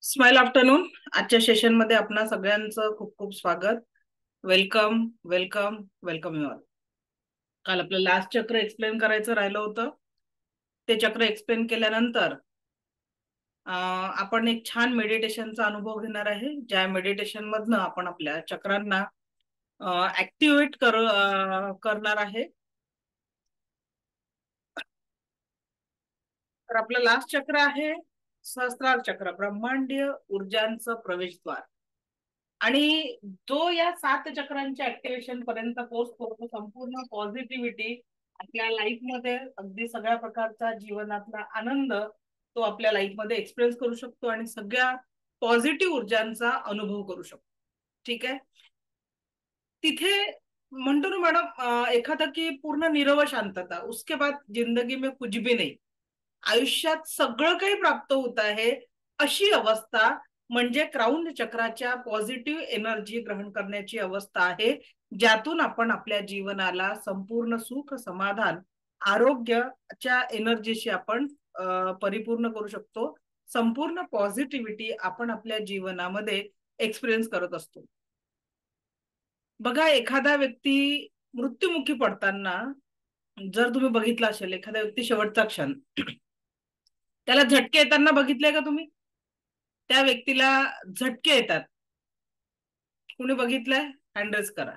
Smile afternoon. आजच्या session मध्ये आपणा सगळ्यांचं खूप खूप स्वागत. Welcome welcome welcome you all. काल आपलं लास्ट चक्र एक्सप्लेन करायचं राहिलं होतं. ते चक्र एक्सप्लेन केल्यानंतर आपण एक छान मेडिटेशनचा अनुभव घेणार आहे, ज्या मेडिटेशन मधनं आपण आपल्या चक्रांना ऍक्टिव्हेट करणार आहे. तर आपलं लास्ट चक्र आहे सहस्त्रार चक्र, ब्रह्मांडीय ऊर्जांचं प्रवेशद्वार. आणि जो या 7 चक्रांच्या ऍक्टिव्हेशन पर्यंत पोहोचतो तो संपूर्ण पॉझिटिव्हिटी आपल्या लाईफ मध्ये, अगदी सगळ्या प्रकारचा जीवनातला आनंद तो आपल्या लाईफ मध्ये एक्सप्रेस करू शकतो आणि सगळ्या पॉझिटिव्ह ऊर्जांचा अनुभव करू शकतो. ठीक आहे. तिथे म्हणतो ना मॅडम, एखादा की पूर्ण निरव शांतता, उसके बाद जिंदगी में कुछ भी नहीं, आयुष्यात सगळं काही प्राप्त होत आहे अशी अवस्था म्हणजे क्राऊन चक्राच्या पॉझिटिव्ह एनर्जी ग्रहण करण्याची अवस्था आहे, ज्यातून आपण आपल्या जीवनाला संपूर्ण सुख, समाधान, आरोग्याच्या एनर्जीशी आपण परिपूर्ण करू शकतो. संपूर्ण पॉझिटिव्हिटी आपण आपल्या जीवनामध्ये एक्सपिरियन्स करत असतो. बघा, एखादा व्यक्ती मृत्युमुखी पडताना जर तुम्ही बघितलं असेल, एखादा व्यक्ती शेवटचा क्षण, त्याला झटके येताना बघितले का तुम्ही? त्या व्यक्तीला झटके येतात. कुणी बघितलंय? हँड रेज करा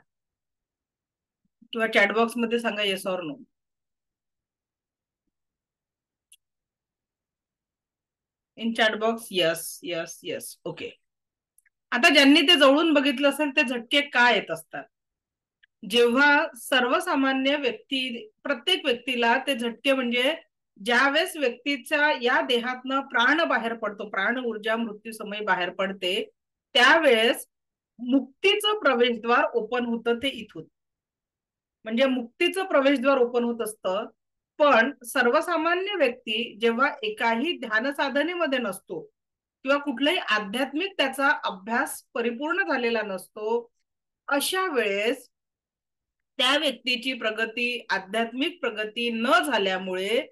किंवा चॅटबॉक्स मध्ये सांगा yes or no. In chatbox yes yes yes. Okay. आता ज्यांनी ते जवळून बघितलं असेल ते झटके का येत असतात? जेव्हा सर्वसामान्य व्यक्ती, प्रत्येक व्यक्तीला ते झटके म्हणजे ज्यावेळेस व्यक्तीच्या या देहातनं प्राण बाहेर पडतो, प्राण ऊर्जा मृत्यू समय बाहेर पडते, त्यावेळेस मुक्तीचं प्रवेशद्वार ओपन होतं ते इथून. म्हणजे मुक्तीचं प्रवेशद्वार ओपन होत असतं. पण सर्वसामान्य व्यक्ती जेव्हा एकाही ध्यान साधनेमध्ये नसतो किंवा कुठलाही आध्यात्मिक त्याचा अभ्यास परिपूर्ण झालेला नसतो, अशा वेळेस त्या व्यक्तीची प्रगती, आध्यात्मिक प्रगती न झाल्यामुळे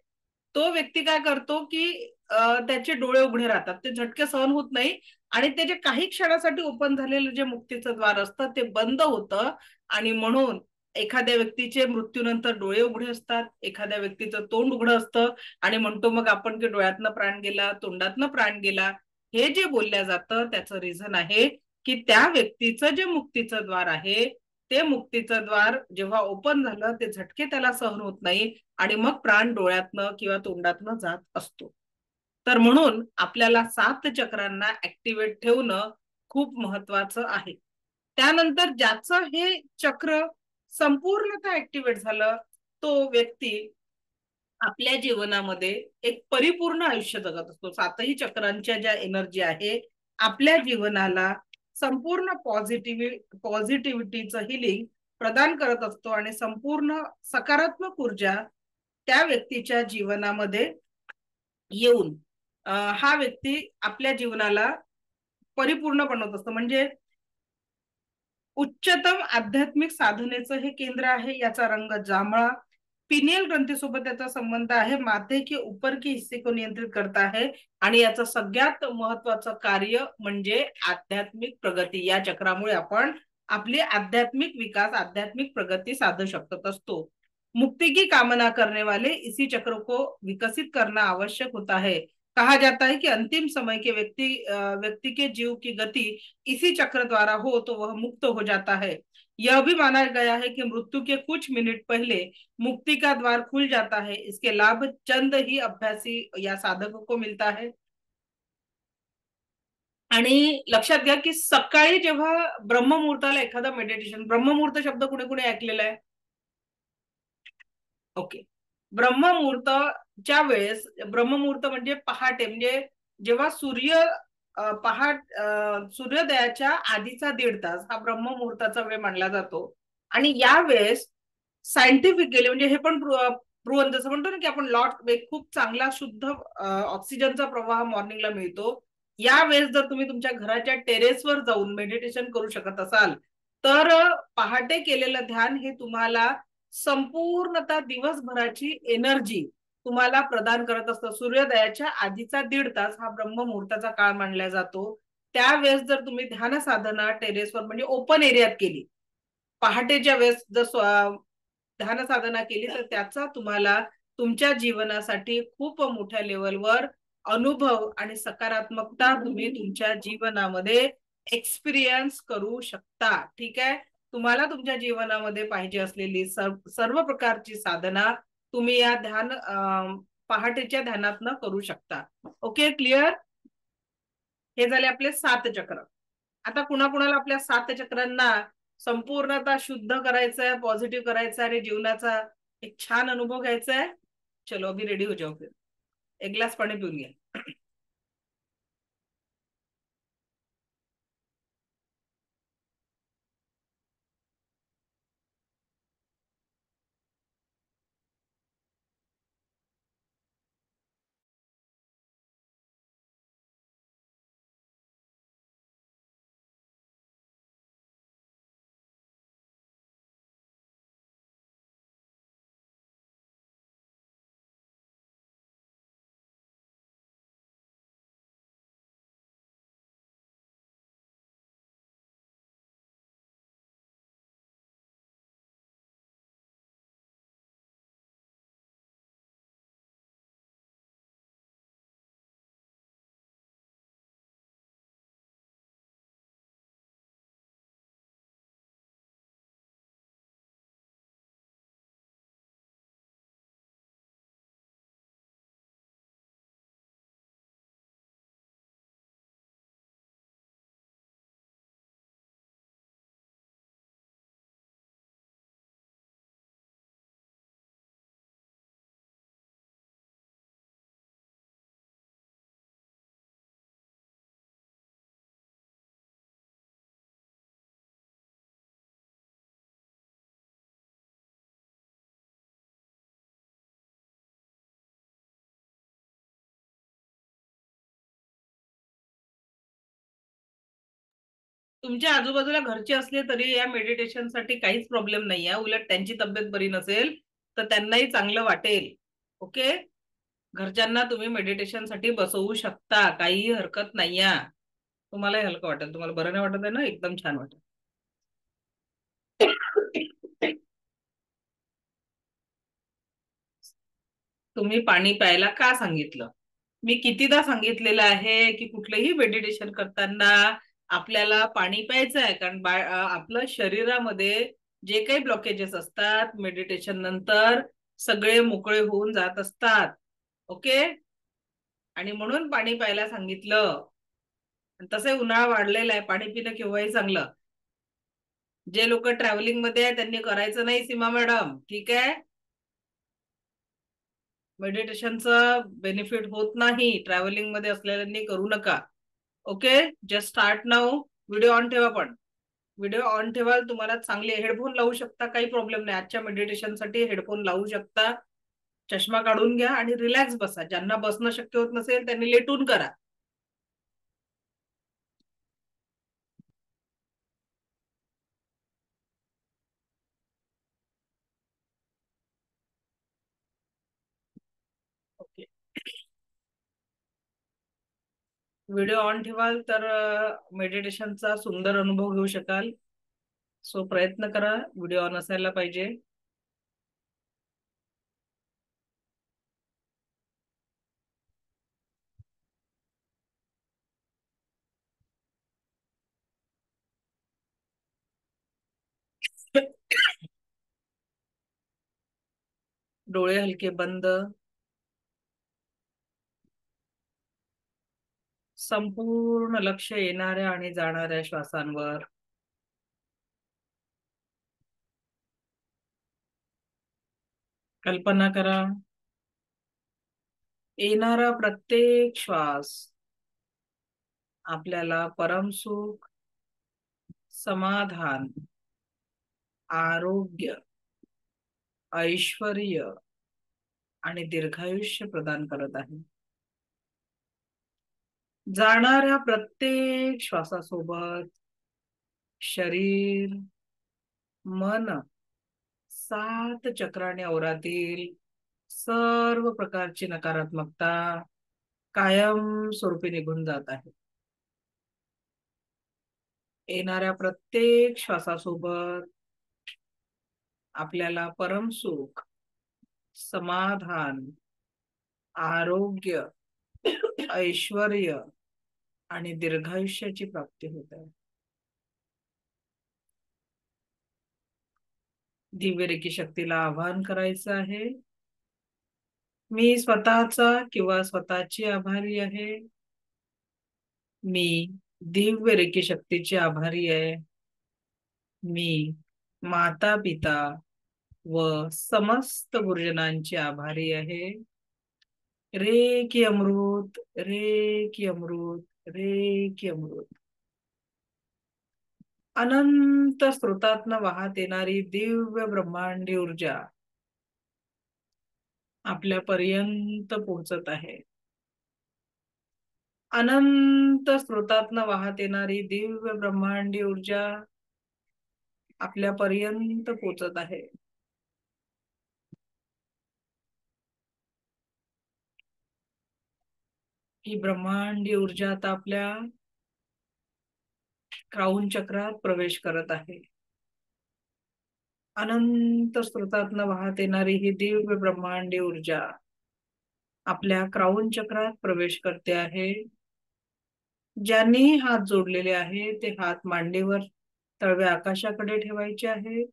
तो व्यक्ती काय करतो की त्याचे डोळे उघडे राहतात, ते झटके सहन होत नाही आणि त्याचे काही क्षणासाठी ओपन झालेलं जे मुक्तीचं द्वार असतं ते बंद होतं. आणि म्हणून एखाद्या व्यक्तीचे मृत्यूनंतर डोळे उघडे असतात, एखाद्या व्यक्तीचं तोंड उघडं असतं आणि म्हणतो मग आपण की डोळ्यातनं प्राण गेला, तोंडातनं प्राण गेला. हे जे बोलल्या जातं त्याचं रिझन आहे की त्या व्यक्तीचं जे मुक्तीचं द्वार आहे ते मुक्तीचं द्वार जेव्हा ओपन झालं ते झटके त्याला सहन होत नाही आणि मग प्राण डोळ्यातनं किंवा तोंडातनं जात असतो. तर म्हणून आपल्याला 7 चक्रांना ऍक्टिव्हेट ठेवणं खूप महत्वाचं आहे. त्यानंतर ज्याचं हे चक्र संपूर्णतः ऍक्टिव्हेट झालं तो व्यक्ती आपल्या जीवनामध्ये एक परिपूर्ण आयुष्य जगत असतो. 7ही चक्रांच्या ज्या एनर्जी आहे आपल्या जीवनाला संपूर्ण पॉझिटिव्हिटीचं हिलिंग प्रदान करत असतो आणि संपूर्ण सकारात्मक ऊर्जा त्या व्यक्तीच्या जीवनामध्ये येऊन हा व्यक्ती आपल्या जीवनाला परिपूर्ण बनवत असतो. म्हणजे उच्चतम आध्यात्मिक साधनेचं हे केंद्र आहे. याचा रंग जांभळा, पिनियल ग्रंथीसोबत याचा संबंध आहे, माथे के ऊपर के हिस्से को नियंत्रित करता है आणि याचं सगळ्यात महत्वाचं कार्य म्हणजे आध्यात्मिक प्रगती. या चक्रामुळे आपण आपली आध्यात्मिक विकास, आध्यात्मिक प्रगती साधू शकत असतो. मुक्ति की कामना करने वाले इसी चक्र को विकसित करना आवश्यक होता है. कहा जाता है कि अंतिम समय के व्यक्ति के जीव की गति इसी चक्र द्वारा हो तो वह मुक्त हो जाता है. यह भी माना गया है कि मृत्यु के कुछ मिनट पहले मुक्ति का द्वार खुल जाता है. इसके लाभ चंद ही अभ्यासी या साधकों को मिलता है. आणि लक्षात घ्या की सकाळी जेव्हा ब्रह्ममुहूर्ताला एखादा मेडिटेशन, ब्रह्ममुहूर्त शब्द कुठे कुठे ऐकलेला आहे? ओके. ब्रह्ममुहूर्तच्या वेळेस, ब्रह्ममुहूर्त म्हणजे पहाटे, म्हणजे जेव्हा सूर्योदयाच्या आधीचा 1.5 तास हा ब्रह्ममुहूर्ताचा वेळ मानला जातो. आणि या वेळेस सायंटिफिकली म्हणजे हे पण प्रूव्हन, जसं म्हणतो ना की आपण खूप चांगला शुद्ध ऑक्सिजनचा प्रवाह मॉर्निंगला मिळतो. या वेळेस जर तुम्ही तुमच्या घराच्या टेरेसवर जाऊन मेडिटेशन करू शकत असाल तर पहाटे केलेलं ध्यान हे तुम्हाला संपूर्णतः दिवसभराची एनर्जी तुम्हाला प्रदान करत असतं. सूर्योदयाच्या आधीचा 1.5 तास हा ब्रह्ममुहूर्ताचा काळ मानला जातो. त्यावेळेस जर तुम्ही ध्यान साधना टेरेसवर म्हणजे ओपन एरियात केली, पहाटेच्या वेळेस जर ध्यान साधना केली, तर त्याचा तुम्हाला तुमच्या जीवनासाठी खूप मोठ्या लेवलवर अनुभव आणि सकारात्मकता तुम्ही तुमच्या जीवनामध्ये एक्सपिरियन्स करू शकता. ठीक आहे. तुम्हाला तुमच्या जीवनामध्ये पाहिजे असलेली सर्व प्रकारची साधना तुम्ही या पहाटेच्या ध्यानातनं करू शकता. Okay, clear? हे झाले आपले 7 चक्र. आता कुणाकुणाला आपल्या 7 चक्रांना संपूर्णतः शुद्ध करायचंय, पॉझिटिव्ह करायचं आणि जीवनाचा एक छान अनुभव घ्यायचा आहे. चलो अभी रेडी हो जाओ फिर. एक ग्लास पाणी पिऊन घ्या. तुमच्या आजूबाजूला घरचे असले तरी या मेडिटेशन साठी काहीच प्रॉब्लेम नाही आहे. उलट त्यांची तब्येत बरी नसेल तर त्यांनाही चांगलं वाटेल. ओके, घरच्यांना तुम्ही मेडिटेशन साठी बसवू शकता, काहीही हरकत नाही आहे. तुम्हालाही हलकं वाटेल. तुम्हाला बरं नाही वाटत आहे ना? एकदम छान वाटेल. तुम्ही पाणी प्यायला का सांगितलं? मी कितीदा सांगितलेलं आहे की कुठलंही मेडिटेशन करताना आपल्याला पाणी प्यायचं आहे. कारण आपलं शरीरामध्ये जे काही ब्लॉकेजेस असतात मेडिटेशन नंतर सगळे मोकळे होऊन जात असतात. ओके, आणि म्हणून पाणी प्यायला सांगितलं. तसं उन्हाळा वाढलेला आहे, पाणी पिणं केव्हाही चांगलं. जे लोक ट्रॅव्हलिंग मध्ये आहे त्यांनी करायचं नाही सीमा मॅडम. ठीक आहे, मेडिटेशनचं बेनिफिट होत नाही, ट्रॅव्हलिंग मध्ये असलेल्यांनी करू नका. Okay, just start now. Video on ठेवा. पण व्हिडिओ ऑन ठेवाल, तुम्हाला चांगले हेडफोन लावू शकता, काही प्रॉब्लेम नाही. आजच्या मेडिटेशन साठी हेडफोन लावू शकता. चष्मा काढून घ्या आणि रिलॅक्स बसा. ज्यांना बसणं शक्य होत नसेल त्यांनी लेटून करा. ओके, व्हिडिओ ऑन ठेवाल तर मेडिटेशनचा सुंदर अनुभव घेऊ शकाल. सो प्रयत्न करा, व्हिडिओ ऑन असायला पाहिजे. डोळे हलके बंद. संपूर्ण लक्ष येणाऱ्या आणि जाणाऱ्या श्वासांवर. कल्पना करा, येणारा प्रत्येक श्वास आपल्याला परमसुख, समाधान, आरोग्य, ऐश्वर्य आणि दीर्घायुष्य प्रदान करत आहे. जाणाऱ्या प्रत्येक श्वासासोबत शरीर, मन 7 चक्राने औरातील सर्व प्रकारची नकारात्मकता कायम स्वरूपी निघून जात आहे. येणाऱ्या प्रत्येक श्वासासोबत आपल्याला परमसुख, समाधान, आरोग्य, ऐश्वर्य आणि दीर्घायुष्याची प्राप्ती होत आहे. दिव्य रेकी शक्तीला आवाहन करायचं आहे. मी स्वतःचा किंवा स्वतःची आभारी आहे. मी दिव्य रेकी शक्तीची आभारी आहे. मी माता पिता व समस्त गुरुजनांची आभारी आहे. रे की अमृत, रे की अमृत, रे की अमृत. अनंत स्रोतातनं वाहत येणारी दिव्य ब्रह्मांडी ऊर्जा आपल्यापर्यंत पोहोचत आहे. अनंत स्रोतातनं वाहत येणारी दिव्य ब्रह्मांडी ऊर्जा आपल्यापर्यंत पोहोचत आहे. ही ब्रह्मांडी ऊर्जा आता आपल्या क्राउन चक्रात प्रवेश करत आहे. अनंत स्रोतातनं वाहत येणारी ही दिव्य ब्रह्मांडी ऊर्जा आपल्या क्राउन चक्रात प्रवेश करते आहे. ज्यांनी हात जोडलेले आहे ते हात मांडीवर तळव्या आकाशाकडे ठेवायचे आहेत.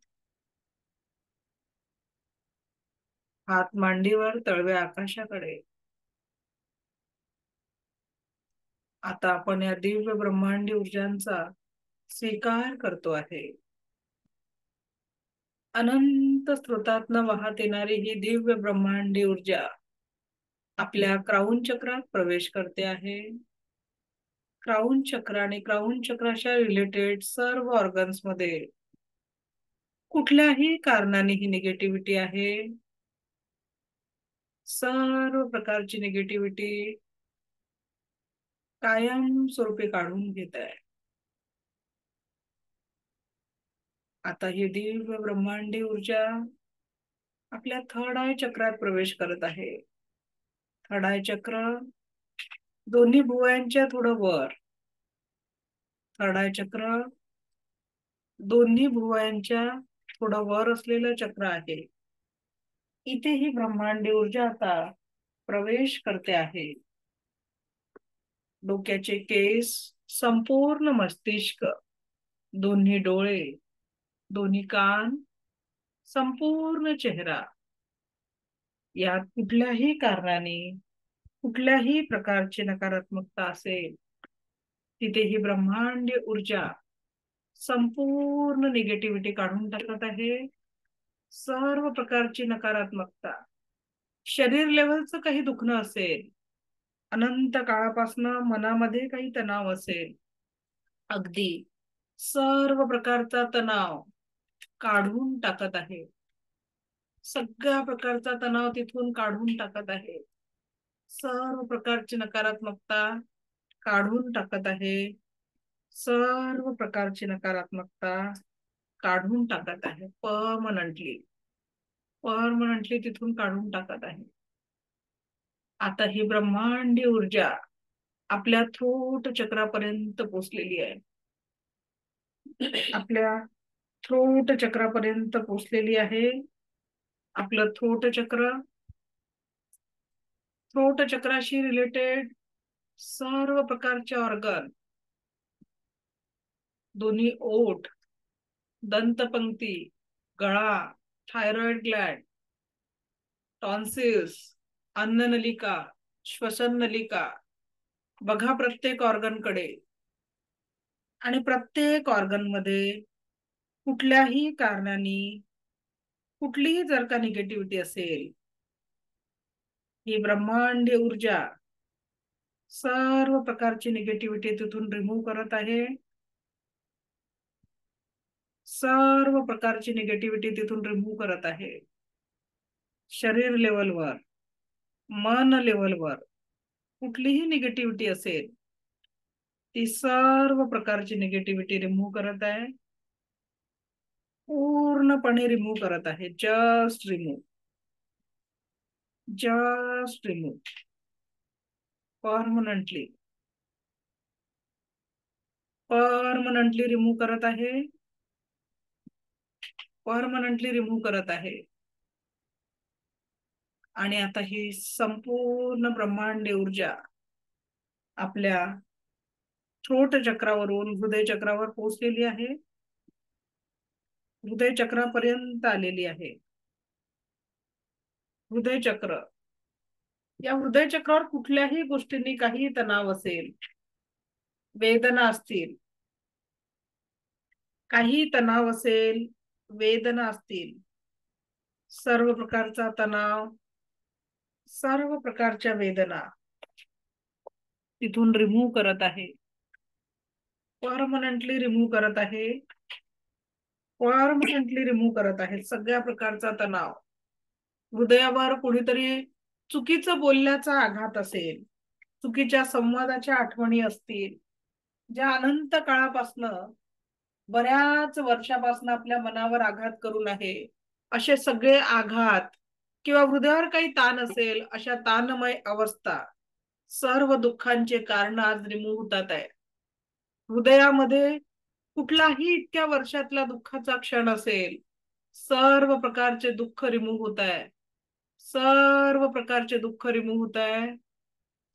हात मांडीवर तळव्या आकाशाकडे. आता आपण या दिव्य ब्रह्मांडी ऊर्जांचा स्वीकार करतो आहे. अनंत स्रोतातनं वाहत येणारी ही दिव्य ब्रह्मांडी ऊर्जा आपल्या क्राउन चक्रात प्रवेश करते आहे. क्राउन चक्र आणि क्राउन चक्राच्या रिलेटेड सर्व ऑर्गन्स मध्ये कुठल्याही कारणाने ही निगेटिव्हिटी आहे. सर्व प्रकारची निगेटिव्हिटी कायम स्वरूपी काढून घेत आहे. आता ही दिव्य ब्रह्मांडी ऊर्जा आपल्या थर्ड आय चक्रात प्रवेश करत आहे. थर्ड आय चक्र दोन्ही भुवयांच्या थोडं वर. थर्ड आय चक्र दोन्ही भुवयांच्या थोडं वर असलेलं चक्र आहे. इथे ही ब्रह्मांडी ऊर्जा आता प्रवेश करते आहे. डोक्याचे केस, संपूर्ण मस्तिष्क, दोन्ही डोळे, दोन्ही कान, संपूर्ण चेहरा, यात कुठल्याही कारणाने कुठल्याही प्रकारची नकारात्मकता असेल तिथे ही ब्रह्मांडी ऊर्जा संपूर्ण निगेटिव्हिटी काढून टाकत आहे. सर्व प्रकारची नकारात्मकता, शरीर लेवलचं काही दुखणं असेल, अनंत काळापासून मनामध्ये काही तणाव असेल, अगदी सर्व प्रकारचा तणाव काढून टाकत आहे. सगळ्या प्रकारचा तणाव तिथून काढून टाकत आहे. सर्व प्रकारची नकारात्मकता काढून टाकत आहे. सर्व प्रकारची नकारात्मकता काढून टाकत आहे. परमनंटली परमनंटली तिथून काढून टाकत आहे. आता ही ब्रह्मांडी ऊर्जा आपल्या थ्रोट चक्रापर्यंत पोहोचलेली आहे. आपल्या थ्रोट चक्रापर्यंत पोहोचलेली आहे. आपलं थ्रोट चक्राशी रिलेटेड सर्व प्रकारचे ऑर्गन, दोन्ही ओठ, दंतपंक्ती, गळा, थायरॉइड ग्लॅंड, टॉन्सिल्स, अन्ननलिका, श्वसन नलिका, बघा प्रत्येक ऑर्गन कडे. आणि प्रत्येक ऑर्गन मध्ये कुठल्याही कारणाने कुठलीही जर का निगेटिव्हिटी असेल, ही ब्रह्मांडी ऊर्जा सर्व प्रकारची निगेटिव्हिटी तिथून रिमूव्ह करत आहे. सर्व प्रकारची निगेटिव्हिटी तिथून रिमूव्ह करत आहे. शरीर लेवलवर, मन लेवलवर कुठलीही निगेटिव्हिटी असेल ती सर्व प्रकारची निगेटिव्हिटी रिमूव्ह करत आहे. पूर्णपणे रिमूव्ह करत आहे. Just remove. Just remove permanently, permanently remove करत आहे, परमनंटली रिमूव्ह करत आहे. आणि आता ही संपूर्ण ब्रह्मांडी ऊर्जा आपल्या थ्रोट चक्रावरून हृदय चक्रावर पोहोचलेली आहे, हृदय चक्रापर्यंत आलेली आहे. हृदय चक्र, या हृदय चक्रावर कुठल्याही गोष्टींनी काही तणाव असेल, वेदना असतील, काही तणाव असेल, वेदना असतील, सर्व प्रकारचा तणाव, सर्व प्रकारच्या वेदना तिथून रिमूव्ह करत आहे, परमनंटली रिमूव्ह करत आहे, परमनंटली रिमूव्ह करत आहे. सगळ्या प्रकारचा तणाव, हृदयावर कोणीतरी चुकीचं बोलण्याचा आघात असेल, चुकीच्या संवादाच्या आठवणी असतील, ज्या अनंत काळापासनं, बऱ्याच वर्षापासून आपल्या मनावर आघात करून आहे, असे सगळे आघात किंवा हृदयावर काही ताण असेल, अशा ताणमय अवस्था, सर्व दुःखांचे कारण आज रिमूव्ह होतात आहे. हृदयामध्ये कुठलाही इतक्या वर्षातला दुःखाचा क्षण असेल, सर्व प्रकारचे दुःख रिमूव्ह होत आहे, सर्व प्रकारचे दुःख रिमूव्ह होत आहे,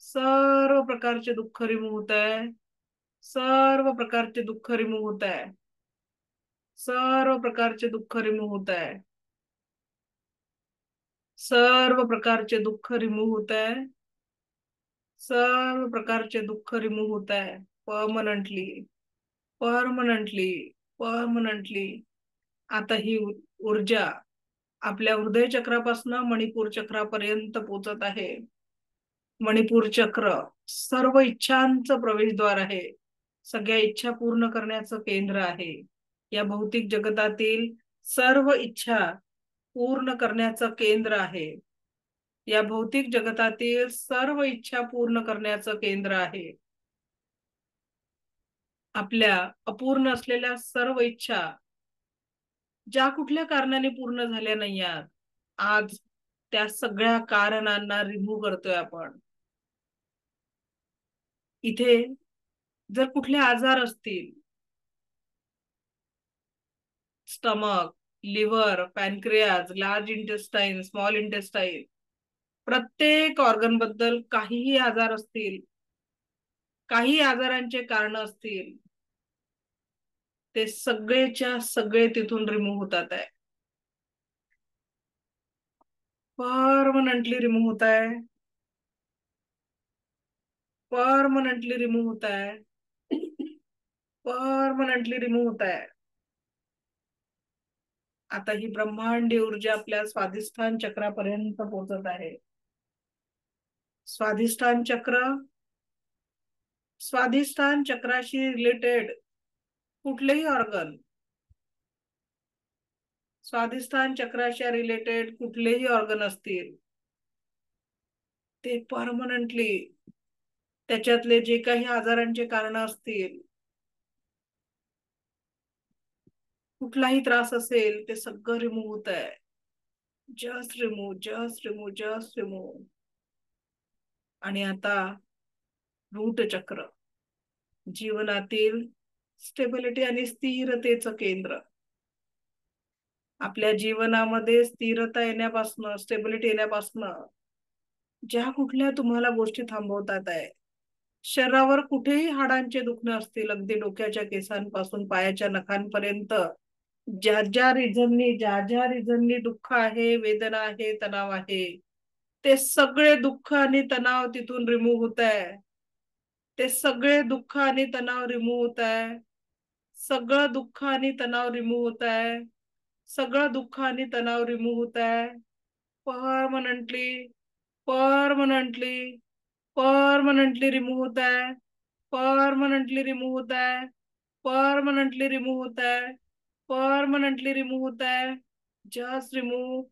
सर्व प्रकारचे दुःख रिमूव्ह होत आहे, सर्व प्रकारचे दुःख रिमूव्ह होत आहे, सर्व प्रकारचे दुःख रिमूव्ह होत आहे, सर्व प्रकारचे दुःख रिमूव्ह होत आहे, सर्व प्रकारचे दुःख रिमूव्ह होत आहे, परमनंटली, परमनंटली, परमनंटली. आता ही ऊर्जा आपल्या हृदय चक्रापासून मणिपूर चक्रापर्यंत पोहोचत आहे. मणिपूर चक्र सर्व इच्छांचं प्रवेशद्वार आहे, सगळ्या इच्छा पूर्ण करण्याचं केंद्र आहे. या भौतिक जगतातील सर्व इच्छा पूर्ण करण्याचं केंद्र आहे. या भौतिक जगतातील सर्व इच्छा पूर्ण करण्याचं केंद्र आहे. आपल्या अपूर्ण असलेल्या सर्व इच्छा, ज्या कुठल्या कारणाने पूर्ण झाल्या नाही, आज त्या सगळ्या कारणांना रिमूव्ह करतोय आपण. इथे जर कुठले आजार असतील, stomach, liver, pancreas, large intestine, small intestine, प्रत्येक ऑर्गन बद्दल काहीही आजार असतील, काही आजारांचे कारण असतील, ते सगळेच्या सगळे तिथून रिमूव्ह होतात आहे, परमनंटली रिमूव्ह होत आहे, परमनंटली रिमूव्ह होत आहे, परमनंटली रिमूव्ह होत आहे. आता ही ब्रह्मांडी ऊर्जा आपल्या स्वाधिष्ठान चक्रापर्यंत पोहोचत आहे. स्वाधिष्ठान चक्र, स्वाधिष्ठान चक्राशी रिलेटेड कुठलेही ऑर्गन, स्वाधिष्ठान चक्राशी रिलेटेड कुठलेही ऑर्गन असतील, ते परमनंटली त्याच्यातले जे काही आजारांचे कारण असतील, कुठलाही त्रास असेल, ते सगळं रिमूव्ह होत आहे. Just remove, just remove, just remove. आणि आता रूट चक्र, जीवनातील स्टेबिलिटी आणि स्थिरतेचं केंद्र. आपल्या जीवनामध्ये स्थिरता येण्यापासून, स्टेबिलिटी येण्यापासून, ज्या कुठल्या तुम्हाला गोष्टी थांबवतात आहे, शरीरावर कुठेही हाडांचे दुखणे असतील, अगदी डोक्याच्या केसांपासून पायाच्या नखांपर्यंत, ज्या ज्या रिझननी दुःख आहे, वेदना आहे, तणाव आहे, ते सगळे दुःख आणि तणाव तिथून रिमूव्ह होत आहे. ते सगळे दुःख आणि तणाव रिमूव्ह होत आहे, सगळं दुःख आणि तणाव रिमूव्ह होत आहे, सगळं दुःख आणि तणाव रिमूव्ह होत आहे, परमनंटली, परमनंटली, परमनंटली रिमूव्ह होत आहे, परमनंटली रिमूव्ह होत आहे, परमनंटली रिमूव्ह होत आहे, परमनंटली रिमूव्ह होत आहे. Just remove,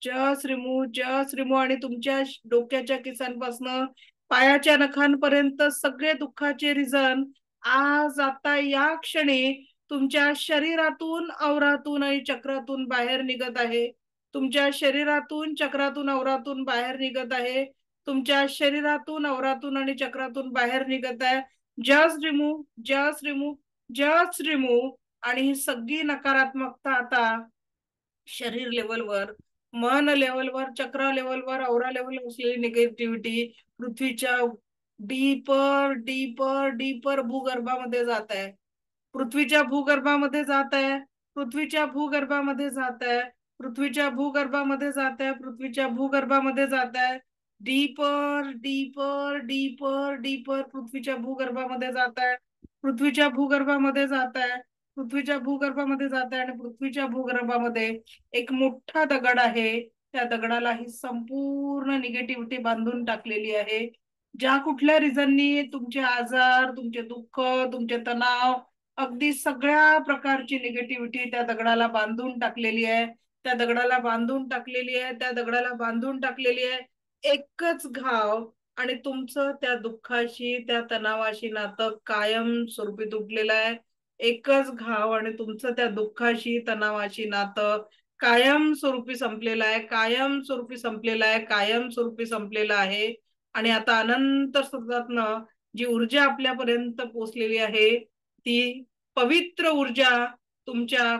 just remove, just remove. आणि तुमच्या डोक्याच्या केसांपासून पायाच्या नखांपर्यंत सगळे दुःखाचे रिझन आज आता या क्षणी तुमच्या शरीरातून, औरातून आणि चक्रातून बाहेर निघत आहे, तुमच्या शरीरातून, चक्रातून, अवरातून बाहेर निघत आहे. तुमच्या शरीरातून, अवरातून आणि चक्रातून बाहेर निघत आहे. Just remove, just remove, just remove. आणि ही सगळी नकारात्मकता आता शरीर लेवलवर, मन लेवलवर, चक्र लेवलवर, औरा लेवलवर असलेली निगेटिव्हिटी पृथ्वीच्या डीपर डीपर डीपर भूगर्भामध्ये जात आहे. पृथ्वीच्या भूगर्भामध्ये जात आहे. पृथ्वीच्या भूगर्भामध्ये जात आहे. पृथ्वीच्या भूगर्भामध्ये जात आहे. पृथ्वीच्या भूगर्भामध्ये जात आहे. डीपर डीपर डीपर डीपर पृथ्वीच्या भूगर्भामध्ये जात आहे. पृथ्वीच्या भूगर्भामध्ये जात आहे. पृथ्वीच्या भूगर्भामध्ये जात आहे. आणि पृथ्वीच्या भूगर्भामध्ये एक मोठा दगड आहे. त्या दगडाला ही संपूर्ण निगेटिव्हिटी बांधून टाकलेली आहे. ज्या कुठल्या रिझननी तुमचे आजार, तुमचे दुःख, तुमचे तणाव, अगदी सगळ्या प्रकारची निगेटिव्हिटी त्या दगडाला बांधून टाकलेली आहे. त्या दगडाला बांधून टाकलेली आहे. त्या दगडाला बांधून टाकलेली आहे. एकच घाव आणि तुमचं त्या दुःखाशी, त्या तणावाशी नातं कायम स्वरूपी तुटलेलं आहे. एकच घाव आणि तुमचं त्या दुःखाशी, तणावाशी नातं कायम स्वरूपी संपलेलं आहे. कायम स्वरूपी संपलेलं आहे. कायम स्वरूपी संपलेलं आहे. आणि आता अनंत शब्दातनं जी ऊर्जा आपल्यापर्यंत पोहोचलेली आहे, ती पवित्र ऊर्जा तुमच्या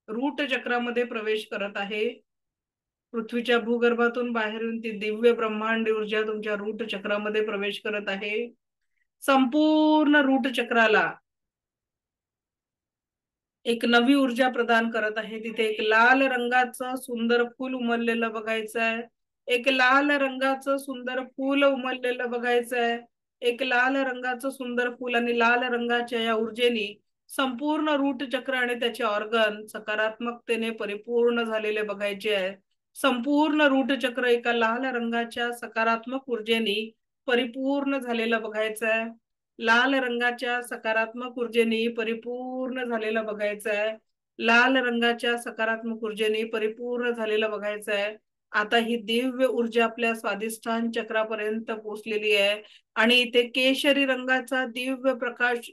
रूट चक्रामध्ये प्रवेश करत आहे. पृथ्वीच्या भूगर्भातून बाहेरून ती दिव्य ब्रह्मांड ऊर्जा तुमच्या रूट चक्रामध्ये प्रवेश करत आहे. संपूर्ण रूट चक्राला एक नवी ऊर्जा प्रदान करत आहे. तिथे एक लाल रंगाचं सुंदर फूल उमललेलं बघायचं आहे. एक लाल रंगाचं सुंदर फूल उमललेलं बघायचं आहे. एक लाल रंगाचं सुंदर फूल आणि लाल रंगाच्या या ऊर्जेने संपूर्ण रूट चक्र आणि त्याचे ऑर्गन सकारात्मकतेने परिपूर्ण झालेले बघायचे आहे. संपूर्ण रूट चक्र एका लाल रंगाच्या सकारात्मक ऊर्जेने परिपूर्ण झालेलं बघायचं आहे. लाल रंगाच्या सकारात्मक ऊर्जेने परिपूर्ण झालेलं बघायचं आहे. लाल रंगाच्या सकारात्मक ऊर्जेने परिपूर्ण झालेलं बघायचं आहे. आता ही दिव्य ऊर्जा आपल्या स्वाधिष्ठान चक्रापर्यंत पोहोचलेली आहे आणि इथे केशरी रंगाचा दिव्य प्रकाश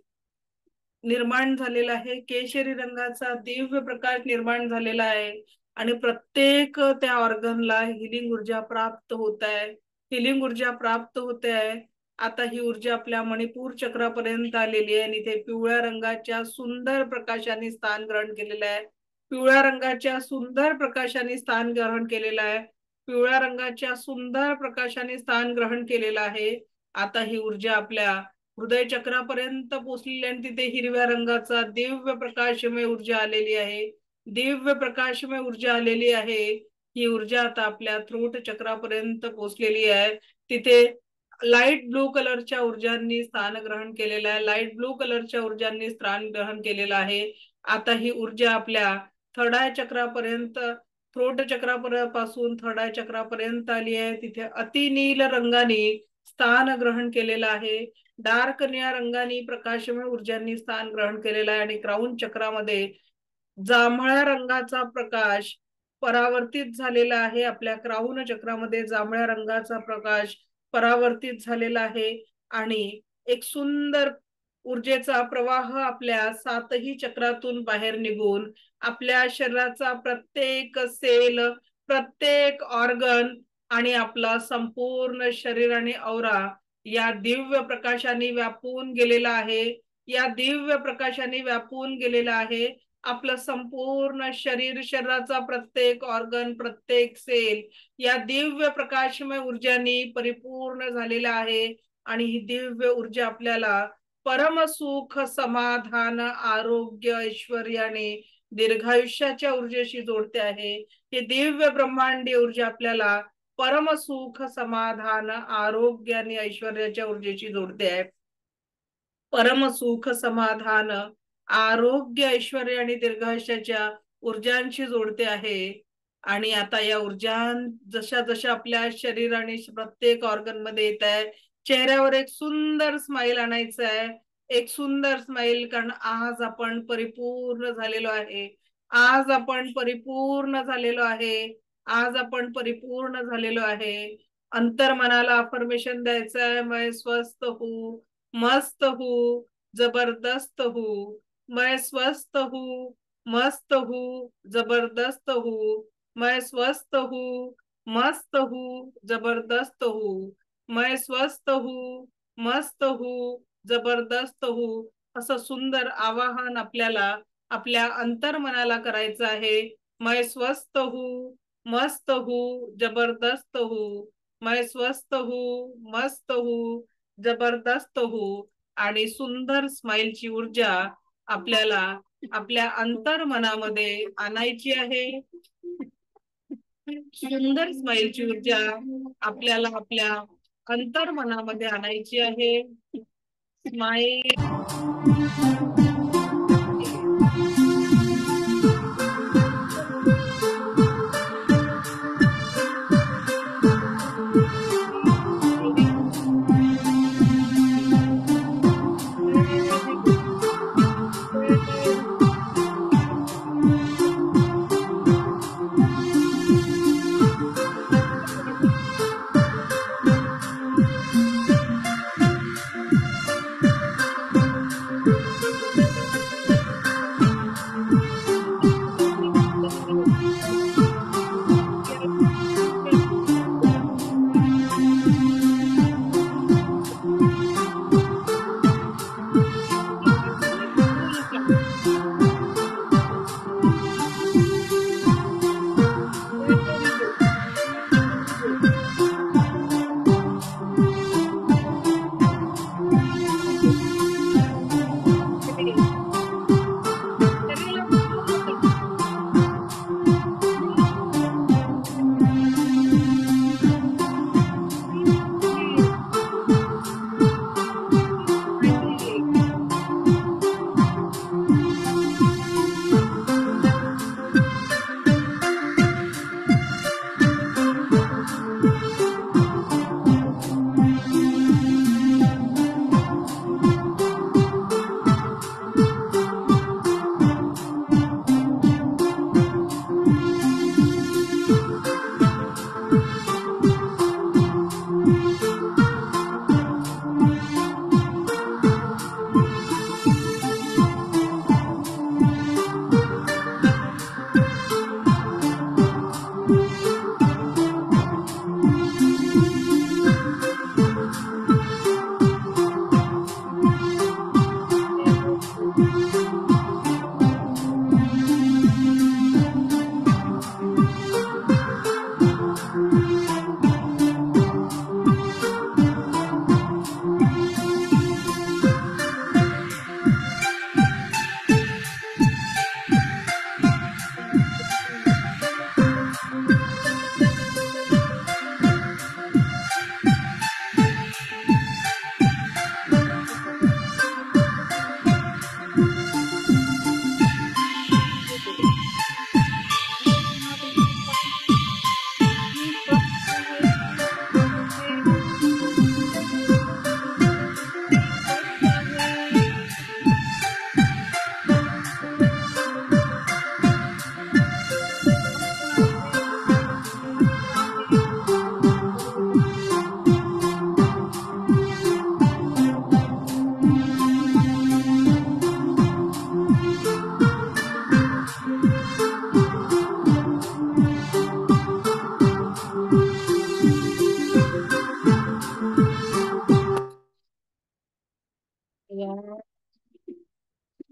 निर्माण झालेला आहे. केशरी रंगाचा दिव्य प्रकाश निर्माण झालेला आहे आणि प्रत्येक त्या ऑर्गनला हिलिंग ऊर्जा प्राप्त होत आहे. हिलिंग ऊर्जा प्राप्त होते आहे. आता ही ऊर्जा आपल्या मणिपूर चक्रापर्यंत आलेली आहे आणि इथे पिवळ्या रंगाच्या सुंदर प्रकाशाने स्थान ग्रहण केलेलं आहे. पिवळ्या रंगाच्या सुंदर प्रकाशाने स्थान ग्रहण केलेलं आहे. पिवळ्या रंगाच्या सुंदर प्रकाशाने स्थान ग्रहण केलेलं आहे. आता ही ऊर्जा आपल्या हृदय चक्रापर्यंत पोहोचलेली आणि तिथे हिरव्या रंगाचा दिव्य प्रकाशमय ऊर्जा आलेली आहे. दिव्य प्रकाशमय ऊर्जा आलेली आहे. ही ऊर्जा आता आपल्या थ्रोट चक्रापर्यंत पोहोचलेली आहे. तिथे लाईट ब्लू कलरच्या ऊर्जांनी स्थान ग्रहण केलेलं आहे. लाईट ब्लू कलरच्या ऊर्जांनी स्थान ग्रहण केलेलं आहे. आता ही ऊर्जा आपल्या थर्ड आय चक्रापर्यंत, थ्रोट चक्रापासून थर्ड आय चक्रापर्यंत आली आहे. तिथे अतिनील रंगाने स्थान ग्रहण केलेलं आहे. डार्क निळ्या रंगाने प्रकाशमय ऊर्जांनी स्थान ग्रहण केलेलं आहे आणि क्राऊन चक्रामध्ये जांभळ्या रंगाचा प्रकाश परावर्तित झालेला आहे. आपल्या क्राऊन चक्रामध्ये जांभळ्या रंगाचा प्रकाश परावर्तित झालेला आहे आणि एक सुंदर ऊर्जेचा प्रवाह आपल्या सातही चक्रातून बाहेर निघून आपल्या शरीराचा प्रत्येक सेल, प्रत्येक ऑर्गन आणि आपला संपूर्ण शरीर आणि औरा या दिव्य प्रकाशाने व्यापून गेलेला आहे. या दिव्य प्रकाशाने व्यापून गेलेला आहे. आपलं संपूर्ण शरीर, शरीराचा प्रत्येक ऑर्गन, प्रत्येक सेल या दिव्य प्रकाशमय ऊर्जांनी परिपूर्ण झालेला आहे आणि ही दिव्य ऊर्जा आपल्याला परम सुख, समाधान, आरोग्य, ऐश्वर्याने दीर्घायुष्याच्या ऊर्जेशी जोडते आहे. ही दिव्य ब्रह्मांडी ऊर्जा आपल्याला परम सुख, समाधान, आरोग्य आणि ऐश्वर्याच्या ऊर्जेशी जोडते आहे. परम सुख, समाधान, आरोग्य, ऐश्वर्य आणि दीर्घायुष्याच्या ऊर्जांशी जोडते आहे. आणि आता या ऊर्जा जशा जशा आपल्या शरीर आणि प्रत्येक ऑर्गन मध्ये येत आहे, चेहऱ्यावर एक सुंदर स्माइल आणायचं आहे. एक सुंदर स्माइल, कारण आज आपण परिपूर्ण झालेलो आहे. आज आपण परिपूर्ण झालेलो आहे. आज आपण परिपूर्ण झालेलो आहे. अंतर्मनाला अफर्मेशन द्यायचं आहे, मैं स्वस्थ हूँ, मस्त हूँ, जबरदस्त हूँ, मैं स्वस्थ हूँ, मस्त हूँ, जबरदस्त हूँ, मैं स्वस्थ हूँ, मस्त हूँ, जबरदस्त हूँ. मैं स्वस्थ हूँ, मस्त हूँ, जबरदस्त हूँ. असं सुंदर आवाहन आपल्याला आपल्या अंतर्मनाला करायचं आहे. मैं स्वस्थ हूँ, मस्त हूँ, जबरदस्त हूँ. मैं स्वस्थ हूँ, मस्त हूँ, जबरदस्त हूँ. आणि सुंदर स्माइलची ऊर्जा आपल्याला आपल्या अंतर्मनामध्ये आणायची आहे. सुंदर स्माइलची ऊर्जा आपल्याला आपल्या अंतर्मनामध्ये आणायची आहे. Smile.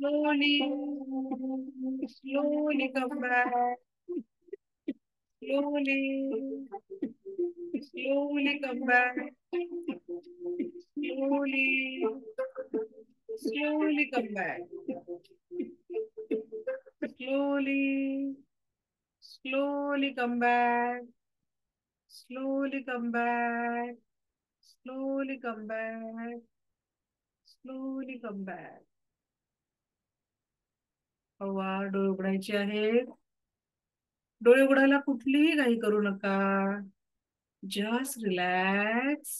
Slowly, slowly come back. Slowly, slowly come back. Slowly, slowly come back. Slowly, slowly come back. Slowly come back. Slowly come back. Slowly come back. हवा डोळे उघडायचे आहेत. डोळे उघडायला कुठलीही घाई करू नका. Just relax.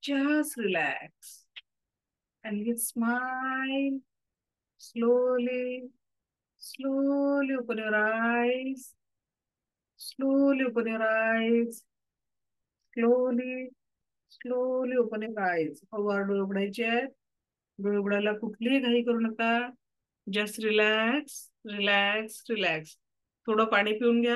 Just relax and you smile slowly. Slowly open your eyes. Slowly open your eyes. Slowly, slowly open your eyes. हवा डोळे उघडायचे आहेत. डोळे उघडायला कुठलीही घाई करू नका. Just relax, relax, relax. थोडं पाणी पिऊन घ्या.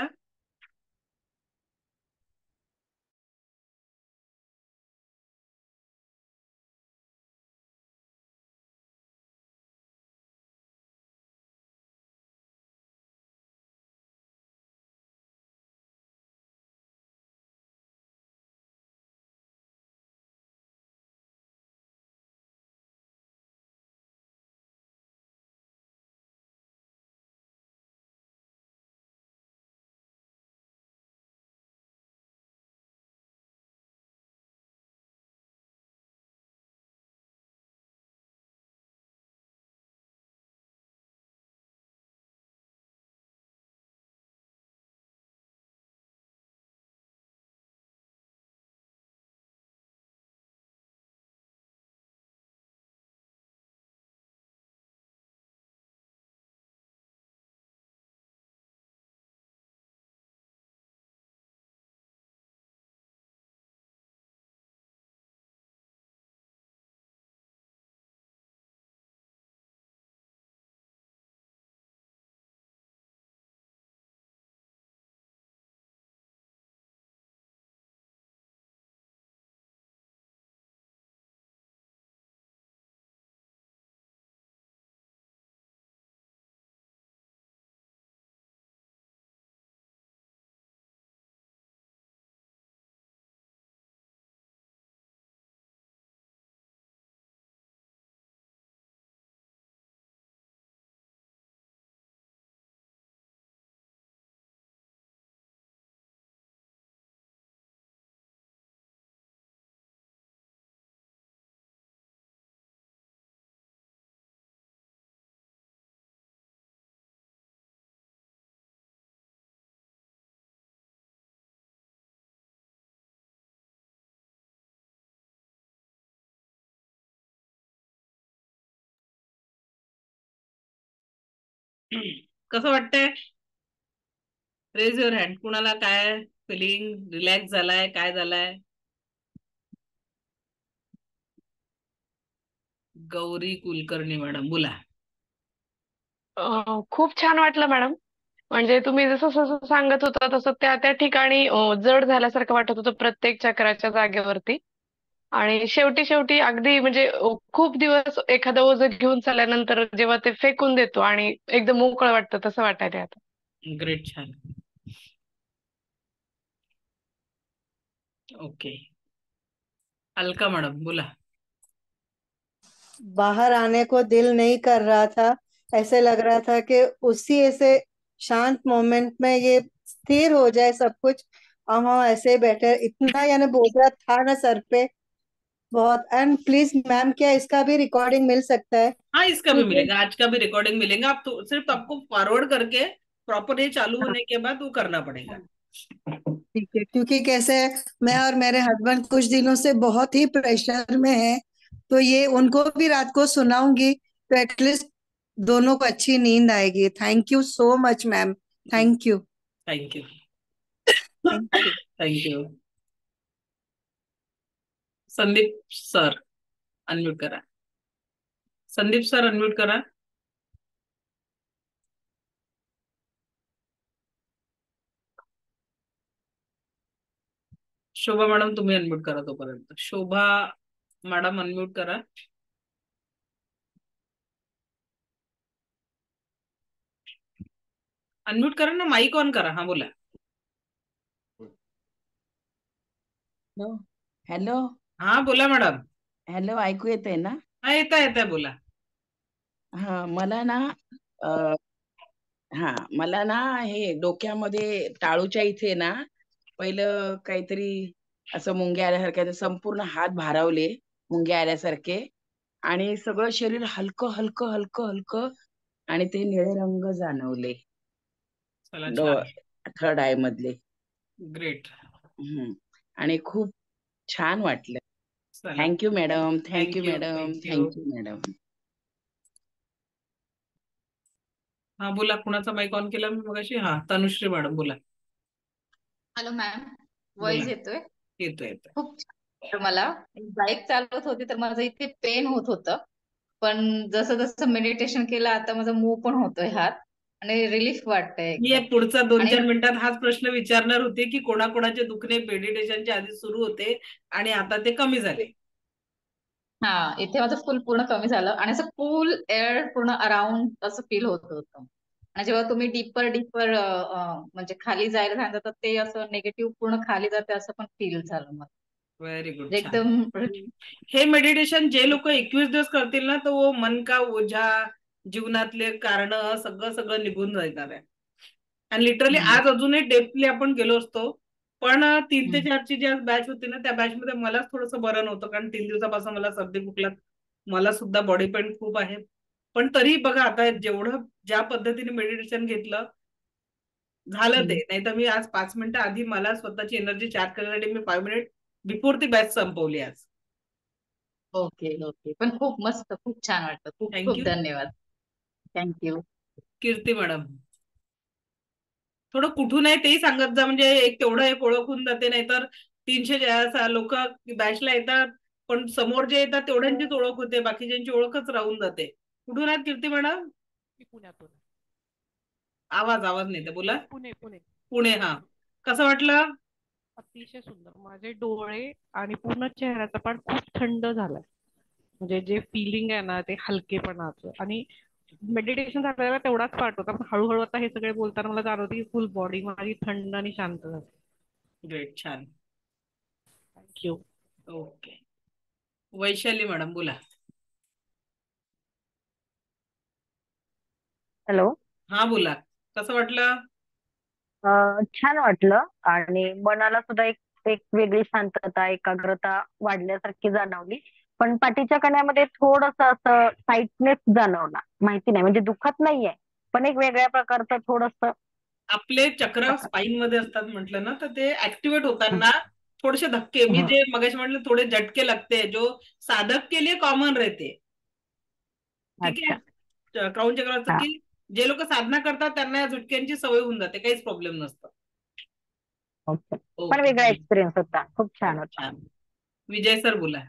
कसं वाटतंय? Raise your hand. कुणाला काय फिलिंग? रिलॅक्स झालाय? काय झालाय? गौरी कुलकर्णी मॅडम बोला. खूप छान वाटलं मॅडम. म्हणजे तुम्ही जसं जसं सांगत होता तसं त्या त्या ठिकाणी जड झाल्यासारखं वाटत होतं प्रत्येक चक्राच्या जागेवरती. आणि शेवटी शेवटी अगदी म्हणजे खूप दिवस एखादं ओझं घेऊन चालल्यानंतर जेव्हा ते फेकून देतो आणि एकदम मोकळं वाटतं तसं वाटायला आता. ग्रेट, छान. ओके. अलका मॅडम बोला. बाहर आने को दिल नहीं कर रहा था। ऐसे लग रहा था कि उसी ऐसे शांत मोमेंट में ये स्थिर हो जाए सब कुछ, और हम ऐसे ही बैठे, इतना यानी बोझा था ना सर पे बहुत। एंड प्लीज मैम, क्या इसका भी रिकॉर्डिंग मिल सकता है? हाँ, इसका भी क्योंकि मिलेगा, आज का भी रिकॉर्डिंग मिलेगा। आप तो सिर्फ आपको फॉरवर्ड करके प्रॉपर ये चालू होने के बाद वो करना पड़ेगा। ठीक है, क्योंकि कैसे है, मैं और मेरे हस्बैंड कुछ दिनों से बहुत ही प्रेशर में हैं, तो ये उनको भी रात को सुनाऊंगी तो एटलीस्ट दोनों को अच्छी नींद आएगी। Thank you so much ma'am. Thank you. Thank you. Thank you. Thank you. Sandeep sir unmute करा. संदीप सर अनम्यूट करा. शोभा मॅडम तुम्ही अनम्यूट करा तोपर्यंत. शोभा मॅडम अनम्यूट करा. अनम्यूट करा ना, माईक ऑन करा. हा बोला. हॅलो. हॅलो. हा बोला मॅडम. हॅलो, ऐकू येतंय ना? हा, येता येता बोला. हा मला ना अ, हा मला ना हे डोक्यामध्ये टाळूच्या इथे ना पहिलं काहीतरी असं मुंग्या आल्यासारखे संपूर्ण हात भारावले, मुंग्या आल्यासारखे, आणि सगळं शरीर हलकं हलकं हलकं हलकं, आणि ते निळे रंग जाणवले चला, डो छान. थर्ड आय मधले. ग्रेट. हम्म. आणि खूप छान वाटलं. चला, thank you madam, thank you thank you. Madam, thank you. Thank you madam. हा बोला. कुणाचा माईक ऑन केला मी मगाशी? हा, तनुश्री मॅडम बोला. हॅलो मॅम, बोला. वॉइस येतोय? येतोय येतोय. खूप छान वाटलं मला. बाईक चालवत होती तर माझं इथे पेन होत होतं, पण जसं जसं मेडिटेशन केलं आता माझा मूव पण होतोय हात, आणि रिलीफ वाटतंय मी एकदम. पुढचा दोन आणि चार मिनिटात हाच प्रश्न विचारणार होते की कोणाकोणाचे दुखणे मेडिटेशनच्या आधी सुरू होते आणि आता ते कमी झाले. हा, इथे माझं फुल पूर्ण कमी झालं आणि असं कूल एअर पूर्ण अराउंड असं फील होत होतं. आणि जेव्हा तुम्ही डीपर डीपर म्हणजे खाली जायला सांगता तर ते असं निगेटिव्ह पूर्ण खाली जाते असं पण फील झालं मला. व्हेरी गुड, म्हणजे छान. एकदम हे मेडिटेशन जे लोक 21 दिवस करतील ना, तर वो मन का ओझा, जीवनातले कारण सगळं सगळं निघून जाणार आहे. आणि लिटरली हम्म, आज अजूनही डेपली आपण गेलो असतो, पण 3 ते 4 ची जी आज बॅच होती ना, त्या बॅच मध्ये मलाच थोडंसं बरं नव्हतं, कारण 3 दिवसापासून मला सर्दी खोकला, मला सुद्धा बॉडी पेन खूप आहे. पण तरी बघा, आता जेवढं ज्या पद्धतीने मेडिटेशन घेतलं, झालं ते. हम्म. नाही तर मी आज 5 मिनिटं आधी मला स्वतःची एनर्जी चार्ज करण्यासाठी मी 5 मिनिट बिफोर ती बॅच संपवली आज. ओके ओके, पण खूप मस्त, खूप छान वाटतं. खूप खूप थँक्यू. धन्यवाद. थँक्यू. कीर्ती मॅडम थोडं कुठून आहे तेही सांगत जा, म्हणजे एक तेवढं एक ओळख होऊन जाते. नाहीतर 300 लोक बॅचला येतात, पण समोर जे येतात तेवढ्यांचीच ओळख होते, बाकीच्यांची ओळखच राहून जाते. कुठून आहेत कीर्ती मॅडम? मी पुण्यातून. आवाज आवाज नाही तर बोला. पुणे पुणे. पुणे. हा, कसं वाटलं? अतिशय सुंदर. माझे डोळे आणि पूर्ण चेहऱ्याचा पार्ट खूप थंड झालाय. म्हणजे जे फिलिंग आहे ना ते हलकेपणाचं, आणि मेडिटेशन झाल्याला तेवढाच पार्ट होता, पण हळूहळू आता हे सगळे बोलताना मला जाणवतं की फुल बॉडी माझी थंड आणि शांत झाली. ग्रेट, छान. थँक्यू. ओके. वैशाली मॅडम बोला. हॅलो. हा बोला. कसं वाटलं? छान वाटलं आणि मनाला सुद्धा एक एक वेगळी शांतता, एकाग्रता वाढल्यासारखी जाणवली. पण पाठीच्या कण्यामध्ये थोडस असं टाइटनेस जाणवला. माहिती नाही म्हणजे दुखत नाहीये, पण एक वेगळ्या प्रकारचं थोडस. आपले चक्र स्पाईन मध्ये असतात म्हटलं ना, तर ते ऍक्टिव्हेट होताना थोडेसे धक्के, मी जे मगाशी म्हटलं थोडे झटके लगते, जो साधक के लिए कॉमन रहते. ठीक अच्छा. है. क्राउन चक्राचं हा. की जे लोक साधना करतात त्यांना या झटक्यांची सवय होऊन जाते, काहीच प्रॉब्लेम नसतं. ओके. पण ओके, वेगळा एक्सपिरियन्स होता, खूप छान होता. छान. विजय सर बोला.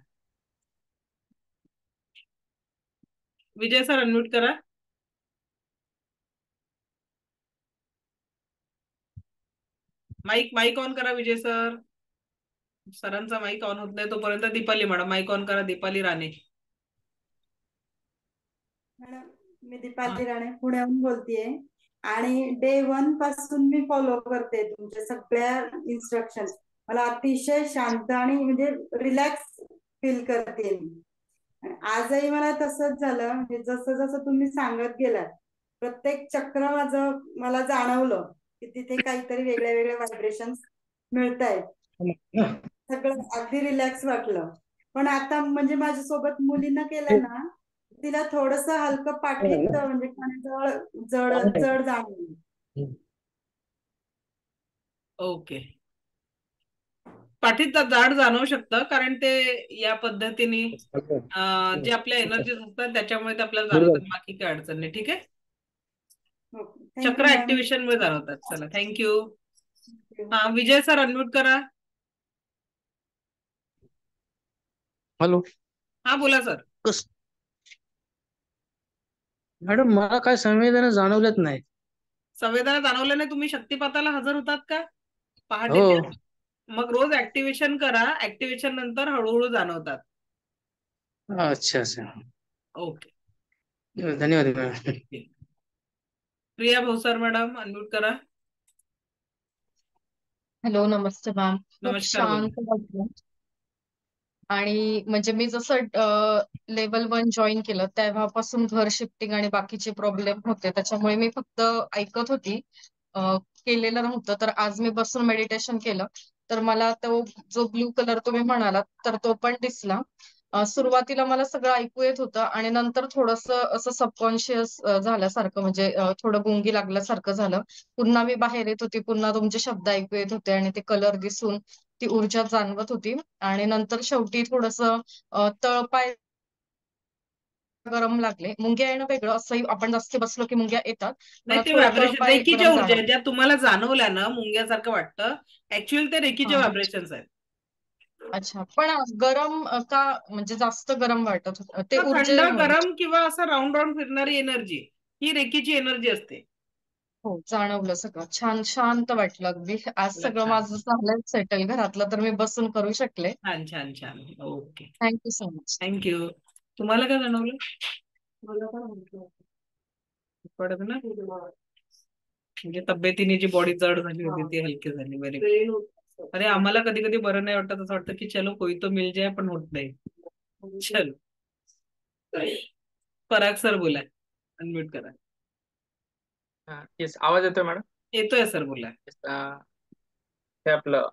विजय सर अनम्यूट करा. माईक ऑन करा विजय सर. सरांचा माईक ऑन होत नाही तोपर्यंत दीपाली मॅडम माईक ऑन करा. दीपाली राणे. मॅडम मी दीपाली राणे पुण्याहून बोलतेय आणि डे 1 पासून मी फॉलो करते तुमच्या सगळ्या इन्स्ट्रक्शन. मला अतिशय शांत आणि म्हणजे रिलॅक्स फील करते मी. आणि आजही मला तसंच झालं, म्हणजे जसं जसं तुम्ही सांगत गेलात प्रत्येक चक्र माझं मला जाणवलं की तिथे काहीतरी वेगळ्या वेगळ्या व्हायब्रेशन मिळत आहेत. सगळं अगदी रिलॅक्स वाटलं. पण आता म्हणजे माझ्यासोबत मुलीनं केलं ना, तिला थोडस हलकं पाठीत म्हणजे खाण्याजवळ जड जड जाणवलं. ओके. पाठीत जाड जाणवू शकतं कारण ते या पद्धतीने जे आपल्या एनर्जी असतात त्याच्यामुळे ते आपल्याला जाणवतात, बाकी काय अडचण नाही. ठीक आहे. चक्र ऍक्टिव्हेशन मुळे जाणवतात. चला थँक्यू. हा विजय सर अनम्यूट करा. हॅलो. हा बोला सर. मॅडम मला काय संवेदना जाणवल्याच नाही. संवेदना जाणवल्या नाही? तुम्ही शक्तिपाताला हजर होतात का पहाटे? हो. मग रोज ऍक्टिव्हेशन करा. ऍक्टिव्हेशन नंतर हळूहळू जाणवतात. अच्छा अच्छा. ओके, धन्यवाद मॅडम. प्रिया भोसर मॅडम अनम्यूट करा. हॅलो, नमस्ते मॅम. खूप नमस्कार, बोला. शांत वाटलं. आणि म्हणजे मी जसं लेवल 1 जॉईन केलं तेव्हापासून घर शिफ्टिंग आणि बाकीचे प्रॉब्लेम होते, त्याच्यामुळे मी फक्त ऐकत होती, केलेलं नव्हतं. तर आज मी बसून मेडिटेशन केलं तर मला तो जो ब्लू कलर तुम्ही म्हणालात तर तो पण दिसला. सुरुवातीला मला सगळं ऐकू येत होतं आणि नंतर थोडंसं असं सबकॉन्शियस झाल्यासारखं, म्हणजे थोडं गुंगी लागल्यासारखं झालं. पुन्हा मी बाहेर येत होती, पुन्हा तुमचे शब्द ऐकू येत होते आणि ते कलर दिसून ती ऊर्जा जाणवत होती. आणि नंतर शेवटी थोडंसं तळपाय गरम लागले. मुंग्या येणं वेगळं, असंही आपण जास्त बसलो की मुंग्या येतात. नाही, मला ते थोडं व्हायब्रेशन तळपाय रेकीच्या गरम ऊर्जा जाणवलं. ज्या तुम्हाला जाणवल्या ना मुंग्यासारखं वाटतं, ऍक्च्युअली ते रेकीचे हा. व्हायब्रेशन्स आहेत. अच्छा. पण गरम का, म्हणजे जास्त गरम वाटत होतं ते थंड, ऊर्जेमुळे? गरम किंवा असं राऊंड राऊंड फिरणारी एनर्जी ही रेकीची एनर्जी असते. हो, जाणवलं सगळं. छान शांत वाटलं अगदी. आज सगळं छान माझं झालंय सेटल घरातलं, तर मी बसून करू शकले. छान छान छान. Okay, thank you so much. Thank you. तुम्हाला काय जाणवलं? पडत ना, म्हणजे तब्येतीने जी बॉडी जड झाली होती ती हलकी झाली. Very good. अरे आम्हाला कधी कधी बरं नाही वाटत, असं वाटतं की चलो कोई तो मिल जाए, पण होत नाही. चलो, पराग सर बोला. अनम्यूट करा. येस, आवाज येतोय मॅडम? येतोय सर, बोला. ते आपलं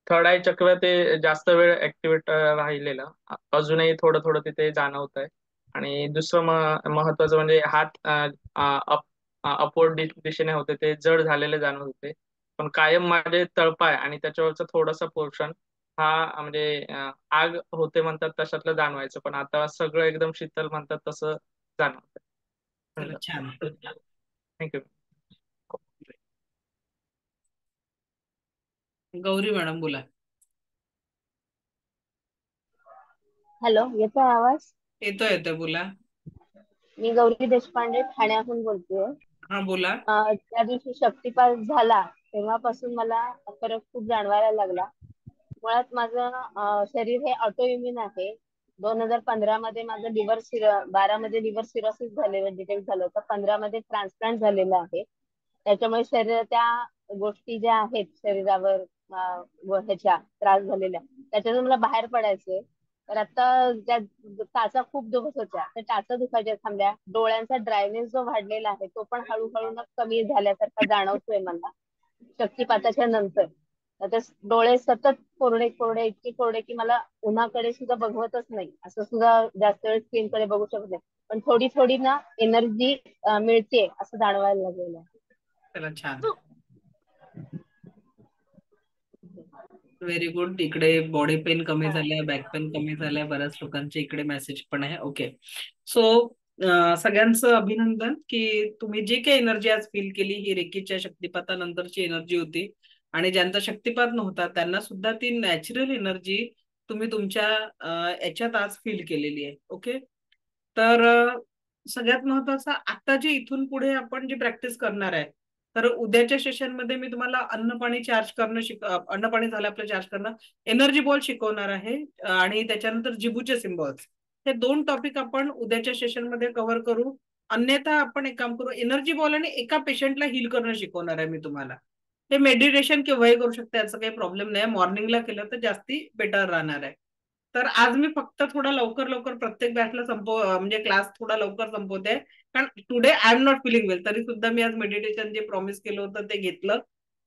थर्ड आय चक्र ते जास्त वेळ ऍक्टिव्हेट राहिलेलं, अजूनही थोडं थोडं तिथे जाणवत आहे. आणि दुसरं महत्वाचं म्हणजे हात अपवर्ड दिशेने होते, ते जड झालेले जाणवत होते. पण कायम माझे तळपाय आणि त्याच्यावरचं थोडंसं पोर्शन हा म्हणजे आग होते म्हणतात तशातलं जाणवायचं, पण आता सगळं एकदम शीतल म्हणतात तसं जाणवतं. छान. थँक्यू. गौरी मॅडम बोला. हॅलो, येतोय आवाज? येतोय येतोय, बोला. मी गौरी देशपांडे ठाण्याहून बोलतेय. हा बोला. त्या दिवशी शक्तिपात झाला तेव्हापासून मला फरक खूप जाणवायला लागला. मुळात माझं शरीर हे ऑटो इम्युन आहे. 2015 मध्ये माझं 12 मध्ये लिव्हर सिरोसिस झालेलं डिटेक्ट झालं होतं. 15 मध्ये ट्रान्सप्लांट झालेलं आहे. त्याच्यामुळे शरीर त्या गोष्टी ज्या आहेत शरीरावर ह्याच्या त्रास झालेल्या त्याच्यातून मला बाहेर पडायचंय. तर आता ज्या टाचा खूप दुखत होत्या त्या टाचा दुखायच्या थांबल्या. डोळ्यांचा ड्रायनेस जो वाढलेला आहे तो पण हळूहळू कमी झाल्यासारखा जाणवतोय मला शक्तिपाताच्या नंतर. आता डोळे सतत कोरडे कोरडे, इतके कोरडे की मला उन्हाकडे सुद्धा बघवतच नाही, असं सुद्धा जास्त वेळ स्क्रीन कडे बघू शकत नाही. पण थोडी थोडी ना एनर्जी मिळते असं जाणवायला लागलेलं आहे. चला, छान. Very good. इकडे बॉडी पेन कमी झालाय, बॅक पेन कमी झालाय, बऱ्याच लोकांचे इकडे मेसेज पण आहे. ओके, सो सगळ्यांचं अभिनंदन की तुम्ही जी काही एनर्जी आज फील केली ही रेकीच्या शक्तिपातानंतरची एनर्जी होती. आणि ज्यांचा शक्तिपात नव्हता त्यांना सुद्धा ती नॅचरल एनर्जी तुम्ही तुमच्या याच्यात आज फील केलेली आहे. ओके. तर सगळ्यात महत्वाचं आता जे इथून पुढे आपण जी प्रॅक्टिस करणार आहे, तर उद्याच्या सेशन मध्ये मी तुम्हाला अन्न पाणी चार्ज करणं अन्न पाणी झालं आपलं चार्ज करणं, एनर्जी बॉल शिकवणार आहे आणि त्याच्यानंतर जिबूचे सिम्बॉल्स, हे 2 टॉपिक आपण उद्याच्या सेशन मध्ये कव्हर करू. अन्यथा आपण एक काम करू, एनर्जी बॉल आणि एका पेशंटला हील करणं शिकवणार आहे मी तुम्हाला. हे मेडिटेशन केव्हाही करू शकता, याचा काही प्रॉब्लेम नाही. मॉर्निंगला केलं तर जास्ती बेटर राहणार आहे. तर आज मी फक्त थोडा लवकर लवकर प्रत्येक बॅचला म्हणजे क्लास थोडा लवकर संपवते, कारण today I am not feeling well. तरी सुद्धा मी आज मेडिटेशन जे प्रॉमिस केलं होतं ते घेतलं.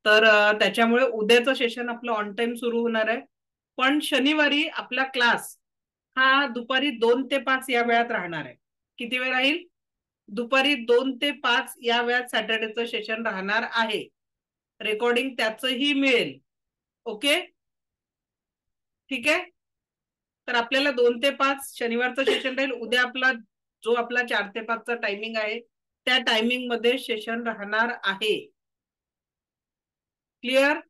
तर त्याच्यामुळे उद्याचं सेशन आपलं ऑन टाइम सुरू होणार आहे. पण शनिवारी आपला क्लास हा दुपारी 2 ते 5 या वेळात राहणार आहे. किती वेळ राहील? दुपारी 2 ते 5 या वेळात सॅटर्डेचं सेशन राहणार आहे. रेकॉर्डिंग त्याचंही मिळेल. ओके, ठीक आहे. तर आपल्याला 2 ते 5 शनिवारचं सेशन राहील. उद्या आपला 4 ते 5 चा टायमिंग आहे, त्या टायमिंग मध्ये सेशन राहणार आहे. क्लिअर?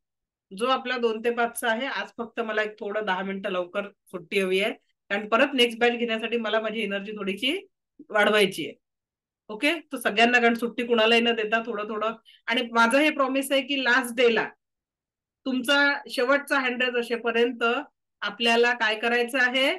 जो आपला 2 ते 5 चा आहे, आज फक्त मला एक थोडं 10 मिनिटं लवकर सुट्टी हवी आहे, कारण परत नेक्स्ट बॅच घेण्यासाठी मला माझी एनर्जी थोडीशी वाढवायची आहे. ओके. तर सगळ्यांना, कारण सुट्टी कुणालाही न देता थोडं थोडं. आणि माझं हे प्रॉमिस आहे की लास्ट डेला तुमचा शेवटचा हँडरेज असेपर्यंत आपल्याला काय करायचं आहे,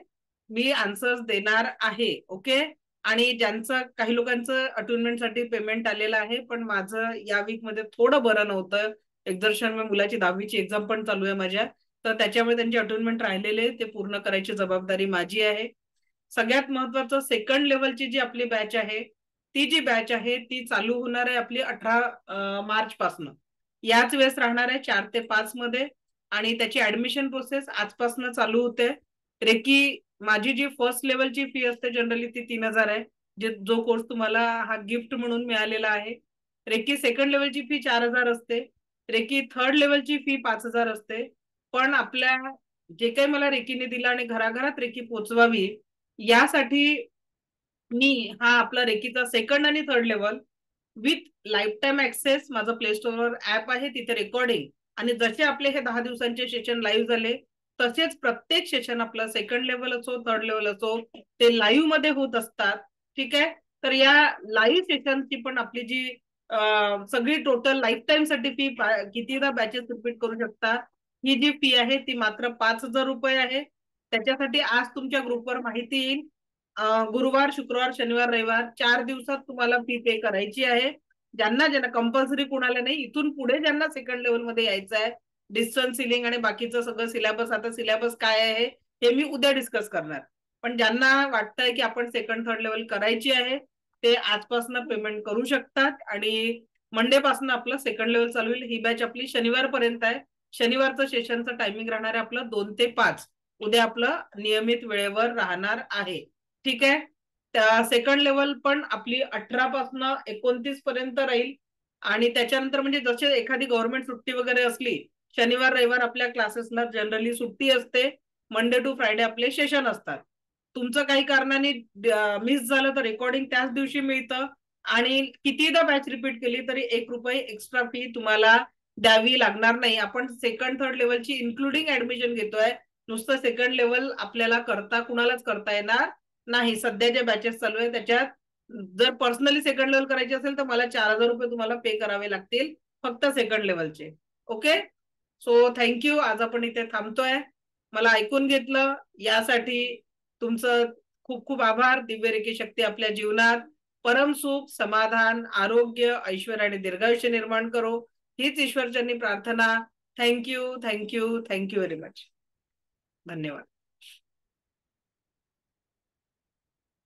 मी आन्सर्स देणार आहे. ओके. आणि ज्यांचं काही लोकांचं अटोनमेंटसाठी पेमेंट आलेलं आहे, पण माझं या वीक मध्ये थोडं बरं नव्हतं. एक्झर्शन में मुलाची 10वीची एक्झाम पण चालू आहे माझ्या, तर त्याच्यामुळे त्यांचे अटोनमेंट राहिलेले ते पूर्ण करायची जबाबदारी माझी आहे. सगळ्यात महत्वाचं, सेकंड लेवलची जी आपली बॅच आहे, ती जी बॅच आहे ती चालू होणार आहे आपली 18 मार्च पासून. याच वेळेस राहणार आहे 4 ते 5 मध्ये. आणि त्याची ऍडमिशन प्रोसेस आजपासून चालू होते. रेकी माझी जी फर्स्ट लेवलची फी असते जनरली ती 3000 आहे, जो कोर्स तुम्हाला हा गिफ्ट म्हणून मिळालेला आहे. रेकी सेकंड लेवलची फी 4000 असते. रेकी थर्ड लेवलची फी 5000 असते. पण आपल्या जे काही मला रेकीने दिलं आणि घराघरात रेकी पोचवावी, यासाठी मी हा आपला रेकीचा सेकंड आणि third level with life time access, माझं प्ले स्टोअरवर ऍप आहे, तिथे रेकॉर्डिंग, आणि जसे आपले हे 10 दिवसांचे सेशन लाईव्ह झाले तसेच प्रत्येक सेशन आपलं सेकंड लेवल असो थर्ड लेवल असो ते लाईव्ह मध्ये होत असतात. ठीक आहे. तर या लाईव्ह सेशनची पण आपली जी सगळी टोटल लाईफ टाईम साठी फी, कितीदा बॅचेस रिपीट करू शकता, ही जी फी आहे ती मात्र 5000 रुपये आहे. त्याच्यासाठी आज तुमच्या ग्रुपवर माहिती येईल. गुरुवार, शुक्रवार, शनिवार, रविवार 4 दिवसात तुम्हाला फी पे करायची आहे. ज्यांना कंपल्सरी कुणाला नाही, इथून पुढे ज्यांना सेकंड लेवल मध्ये यायचं आहे, डिस्टन्स सिलिंग आणि बाकीचं सगळं सिलेबस, आता सिलेबस काय आहे हे मी उद्या डिस्कस करणार. पण ज्यांना वाटतंय की आपण सेकंड थर्ड लेवल करायची आहे, ते आजपासून पेमेंट करू शकतात. आणि मंडे पासून आपलं सेकंड लेवल चालू होईल. ही बॅच आपली शनिवार पर्यंत आहे. शनिवारचं सेशनचं टायमिंग राहणार आहे आपलं 2 ते 5. उद्या आपलं नियमित वेळेवर राहणार आहे. ठीक आहे. त्या सेकंड लेवल पण आपली 18 पासून 29 पर्यंत राहील. आणि त्याच्यानंतर म्हणजे जसे एखादी गव्हर्नमेंट सुट्टी वगैरे असली, शनिवार रविवार आपल्या क्लासेसला जनरली सुट्टी असते. मंडे टू फ्रायडे आपले सेशन असतात. तुमचं काही कारणाने मिस झालं तर रेकॉर्डिंग त्याच दिवशी मिळतं. आणि कितीदा बॅच रिपीट केली तरी 1 रुपये एक्स्ट्रा फी तुम्हाला द्यावी लागणार नाही. आपण सेकंड थर्ड लेवलची इन्क्लुडिंग ऍडमिशन घेतोय. नुसतं सेकंड लेवल आपल्याला कुणालाच करता येणार नाही. सध्या जे बॅचेस चालू आहे त्याच्यात जर पर्सनली सेकंड लेवल करायची असेल तर मला 4000 रुपये तुम्हाला पे करावे लागतील, फक्त सेकंड लेवलचे. ओके. So thank you. आज आपण इथे थांबतोय. मला ऐकून घेतलं यासाठी तुमचं खूप खूप आभार. दिव्य रेकी शक्ती आपल्या जीवनात परम सुख, समाधान, आरोग्य, ऐश्वर्य आणि दीर्घायुष्य निर्माण करो, हीच ईश्वरचरणी प्रार्थना. Thank you, thank you, thank you very much. धन्यवाद.